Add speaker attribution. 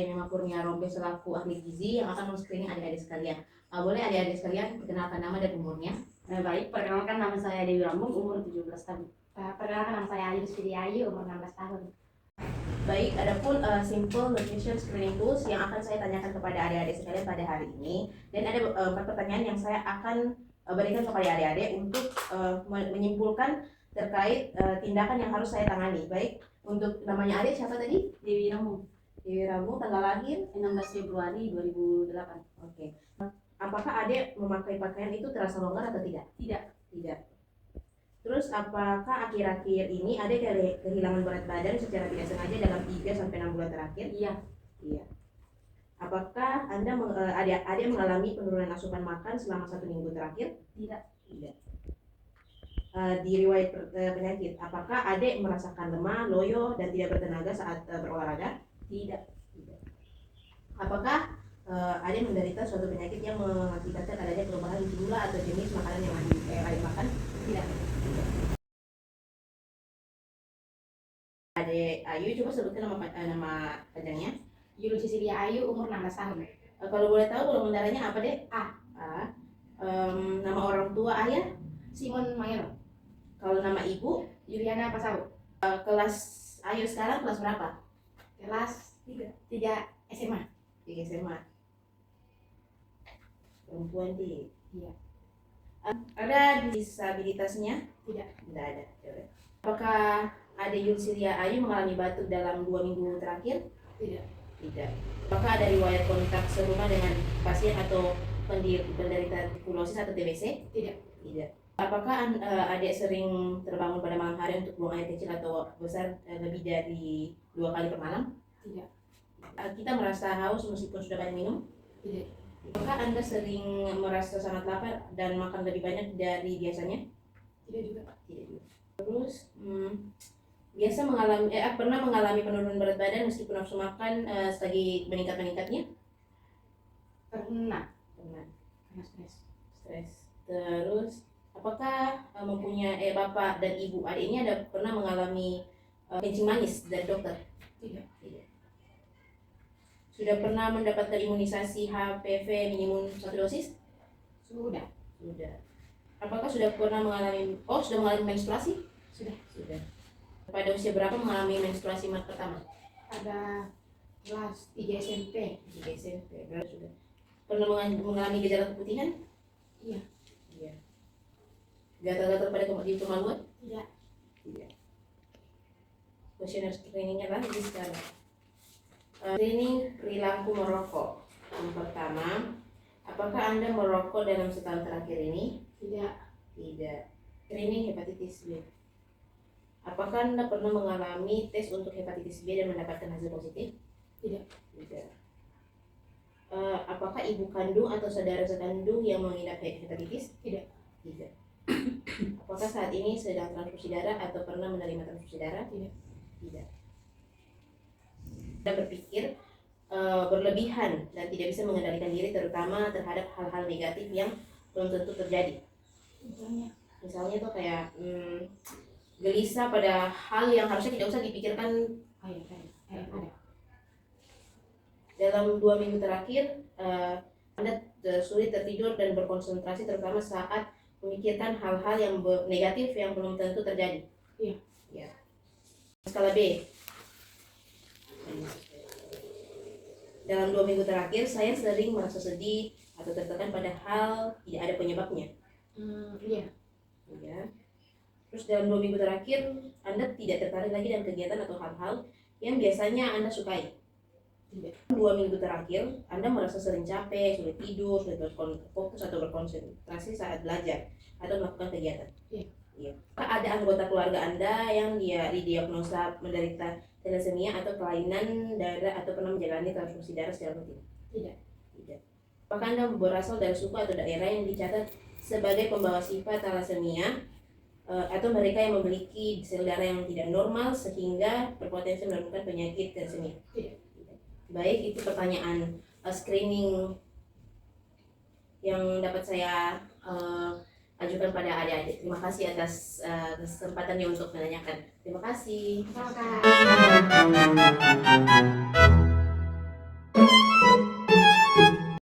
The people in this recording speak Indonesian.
Speaker 1: saya Mima Kurnia Rombe selaku ahli gizi yang akan men-screening adik-adik sekalian. Boleh adik-adik sekalian perkenalkan nama dan umurnya?
Speaker 2: Baik, perkenalkan nama saya Dewi Rambung, umur 17 tahun. Perkenalkan nama saya Ayu Siti Ayu, umur 16 tahun.
Speaker 1: Baik, adapun simple nutrition screening tools yang akan saya tanyakan kepada adik-adik sekalian pada hari ini, dan ada 4 pertanyaan yang saya akan berikan kepada adik-adik untuk menyimpulkan terkait tindakan yang harus saya tangani. Baik, untuk namanya adik siapa tadi?
Speaker 2: Dewi Rambung.
Speaker 1: Dewi Rambung, tanggal lahir
Speaker 2: 16 Februari 2008.
Speaker 1: Oke. Apakah adik memakai pakaian itu terasa longgar atau tidak?
Speaker 2: Tidak.
Speaker 1: Tidak. Terus apakah akhir-akhir ini adik kehilangan berat badan secara tidak sengaja dalam 3-6 bulan terakhir?
Speaker 2: Iya.
Speaker 1: Iya. Apakah Anda adik mengalami penurunan asupan makan selama 1 minggu terakhir?
Speaker 2: Tidak.
Speaker 1: Tidak. Di riwayat penyakit, apakah adik merasakan lemah, loyo, dan tidak bertenaga saat berolahraga?
Speaker 2: Tidak.
Speaker 1: Tidak. Apakah adik menderita suatu penyakit yang mengakibatkan adanya perubahan jumlah atau jenis makanan yang adik makan?
Speaker 2: Tidak.
Speaker 1: Adik Ayu, coba sebutkan nama panjangnya.
Speaker 2: Yulu Cecilia Ayu, umur 16 tahun.
Speaker 1: Kalau boleh tahu golongan darahnya apa, Dek?
Speaker 2: A.
Speaker 1: Nama orang tua ayah?
Speaker 2: Simon Mayero.
Speaker 1: Kalau nama ibu?
Speaker 2: Juliana Pasau.
Speaker 1: Kelas Ayu sekarang kelas berapa?
Speaker 2: Kelas 3 SMA.
Speaker 1: 3 SMA. Perempuan di.
Speaker 2: Iya.
Speaker 1: Ada disabilitasnya?
Speaker 2: Tidak.
Speaker 1: Tidak ada. Apakah adik Yulsilia Ayu mengalami batuk dalam 2 minggu terakhir?
Speaker 2: Tidak.
Speaker 1: Tidak. Apakah ada riwayat kontak serumah dengan pasien atau penderita tuberkulosis atau TBC?
Speaker 2: Tidak.
Speaker 1: Tidak. Apakah adik sering terbangun pada malam hari untuk buang air kecil atau besar lebih dari 2 kali per malam?
Speaker 2: Tidak.
Speaker 1: Kita merasa haus meskipun sudah banyak minum?
Speaker 2: Tidak.
Speaker 1: Apakah Anda sering merasa sangat lapar dan makan lebih banyak dari biasanya?
Speaker 2: Tidak juga.
Speaker 1: Tidak juga. Terus pernah mengalami penurunan berat badan meskipun nafsu makan lagi meningkat-meningkatnya?
Speaker 2: Pernah.
Speaker 1: Pernah.
Speaker 2: Karena stres.
Speaker 1: Terus apakah mempunyai bapak dan ibu adik ini pernah mengalami kencing manis dari dokter?
Speaker 2: Tidak.
Speaker 1: Tidak. Sudah pernah mendapatkan imunisasi HPV minimum 1 dosis?
Speaker 2: Sudah.
Speaker 1: Sudah. Apakah sudah mengalami menstruasi?
Speaker 2: Sudah.
Speaker 1: Sudah. Pada usia berapa mengalami menstruasi pertama?
Speaker 2: Pada kelas 3 SMP.
Speaker 1: 3 SMP. Berarti sudah. Pernah mengalami gejala keputihan?
Speaker 2: Iya.
Speaker 1: Iya. Gatal-gatal pada di kemaluan?
Speaker 2: Tidak.
Speaker 1: Tidak. Kuesioner screeningnya lagi sekarang. Screening perilaku merokok. Yang pertama, apakah Anda merokok dalam setahun terakhir ini?
Speaker 2: Tidak.
Speaker 1: Tidak. Screening hepatitis B. Apakah Anda pernah mengalami tes untuk hepatitis B dan mendapatkan hasil positif?
Speaker 2: Tidak.
Speaker 1: Tidak. Apakah ibu kandung atau saudara sekandung yang mengidap hepatitis?
Speaker 2: Tidak.
Speaker 1: Tidak. Apakah saat ini sedang transfusi darah atau pernah menerima transfusi darah?
Speaker 2: Tidak.
Speaker 1: Tidak. Anda berpikir berlebihan dan tidak bisa mengendalikan diri terutama terhadap hal-hal negatif yang belum tentu terjadi. Misalnya tuh kayak gelisah pada hal yang harusnya tidak usah dipikirkan.
Speaker 2: Ada.
Speaker 1: Dalam 2 minggu terakhir Anda sulit tertidur dan berkonsentrasi terutama saat memikirkan hal-hal yang negatif yang belum tentu terjadi.
Speaker 2: Iya.
Speaker 1: Ya. Skala B. Dalam 2 minggu terakhir saya sering merasa sedih atau tertekan padahal tidak ada penyebabnya.
Speaker 2: Iya.
Speaker 1: Ya. Terus dalam 2 minggu terakhir Anda tidak tertarik lagi dengan kegiatan atau hal-hal yang biasanya Anda sukai.
Speaker 2: Tidak.
Speaker 1: 2 minggu terakhir Anda merasa sering capek, sulit tidur, sulit berfokus atau berkonsentrasi saat belajar atau melakukan kegiatan.
Speaker 2: Iya.
Speaker 1: Iya. Apakah ada anggota keluarga Anda yang didiagnosa menderita thalassemia atau kelainan darah atau pernah menjalani transfusi darah secara rutin?
Speaker 2: Tidak.
Speaker 1: Tidak. Apakah Anda berasal dari suku atau daerah yang dicatat sebagai pembawa sifat thalassemia atau mereka yang memiliki sel darah yang tidak normal sehingga berpotensi menemukan penyakit thalassemia?
Speaker 2: Tidak.
Speaker 1: Baik, itu pertanyaan screening yang dapat saya ajukan pada adik-adik. Terima kasih atas kesempatannya untuk menanyakan. Terima kasih.
Speaker 2: Terima kasih.